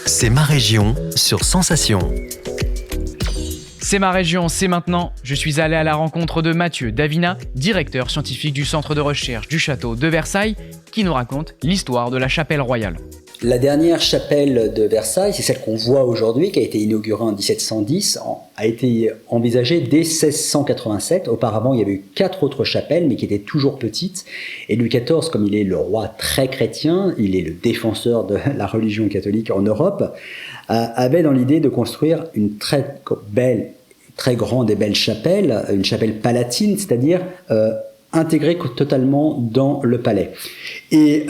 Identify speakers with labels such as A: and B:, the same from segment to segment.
A: C'est ma région sur Sensation.
B: C'est ma région, c'est maintenant. Je suis allé à la rencontre de Mathieu Davina, directeur scientifique du centre de recherche du château de Versailles, qui nous raconte l'histoire de la chapelle royale.
C: La dernière chapelle de Versailles, c'est celle qu'on voit aujourd'hui, qui a été inaugurée en 1710, a été envisagée dès 1687. Auparavant, il y avait eu 4 autres chapelles, mais qui étaient toujours petites. Et Louis XIV, comme il est le roi très chrétien, il est le défenseur de la religion catholique en Europe, avait dans l'idée de construire une très belle, très grande et belle chapelle, une chapelle palatine, c'est-à-dire intégrée totalement dans le palais. Et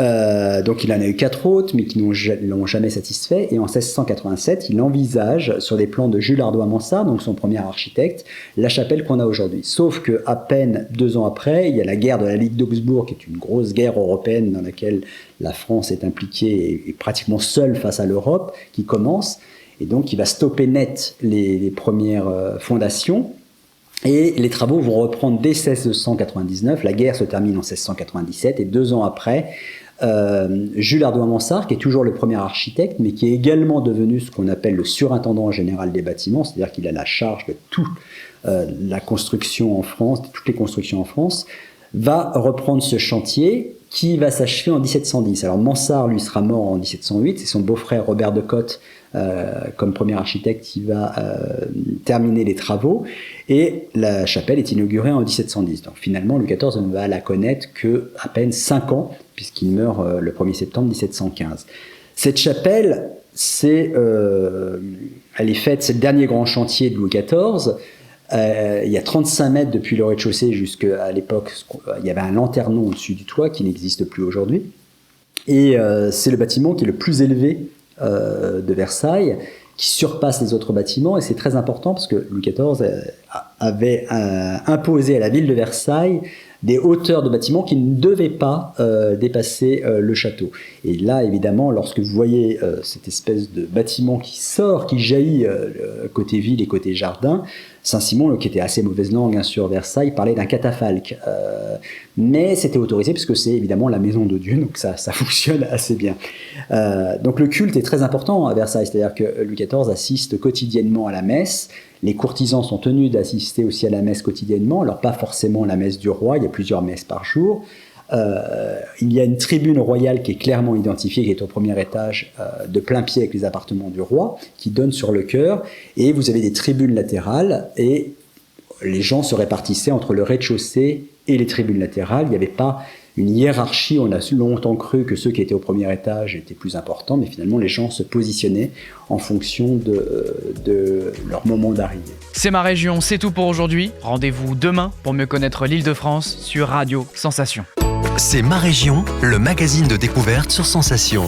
C: donc il en a eu 4 autres, mais qui l'ont jamais satisfait. Et en 1687, il envisage, sur des plans de Jules Ardois-Mansart, donc son premier architecte, la chapelle qu'on a aujourd'hui. Sauf que à peine 2 ans après, il y a la guerre de la Ligue d'Augsbourg, qui est une grosse guerre européenne dans laquelle la France est impliquée et pratiquement seule face à l'Europe, qui commence. Et donc il va stopper net les premières fondations. Et les travaux vont reprendre dès 1699, la guerre se termine en 1697, et 2 ans après, Jules Ardois-Mansart, qui est toujours le premier architecte, mais qui est également devenu ce qu'on appelle le surintendant général des bâtiments, c'est-à-dire qu'il a la charge de toute la construction en France, de toutes les constructions en France, va reprendre ce chantier qui va s'achever en 1710. Alors Mansart, lui, sera mort en 1708, c'est son beau-frère Robert de Cotte, comme premier architecte, qui va terminer les travaux, et la chapelle est inaugurée en 1710. Donc finalement, Louis XIV ne va la connaître que à peine 5 ans, puisqu'il meurt le 1er septembre 1715. Cette chapelle, elle est faite, c'est le dernier grand chantier de Louis XIV. Il y a 35 mètres depuis le rez-de-chaussée jusqu'à l'époque, il y avait un lanternon au-dessus du toit qui n'existe plus aujourd'hui. Et c'est le bâtiment qui est le plus élevé de Versailles, qui surpasse les autres bâtiments, et c'est très important parce que Louis XIV avait imposé à la ville de Versailles des hauteurs de bâtiments qui ne devaient pas dépasser le château. Et là, évidemment, lorsque vous voyez cette espèce de bâtiment qui sort, qui jaillit côté ville et côté jardin, Saint-Simon, qui était assez mauvaise langue sur Versailles, parlait d'un catafalque. Mais c'était autorisé puisque c'est évidemment la maison de Dieu, donc ça fonctionne assez bien. Donc le culte est très important à Versailles, c'est-à-dire que Louis XIV assiste quotidiennement à la messe. Les courtisans sont tenus d'assister aussi à la messe quotidiennement, alors pas forcément la messe du roi, il y a plusieurs messes par jour. Il y a une tribune royale qui est clairement identifiée, qui est au premier étage, de plein pied avec les appartements du roi, qui donne sur le chœur, et vous avez des tribunes latérales, et les gens se répartissaient entre le rez-de-chaussée et les tribunes latérales. Il n'y avait pas une hiérarchie, on a longtemps cru que ceux qui étaient au premier étage étaient plus importants, mais finalement les gens se positionnaient en fonction de leur moment d'arrivée.
B: C'est ma région, c'est tout pour aujourd'hui. Rendez-vous demain pour mieux connaître l'Île-de-France sur Radio Sensation.
A: C'est ma région, le magazine de découverte sur Sensation.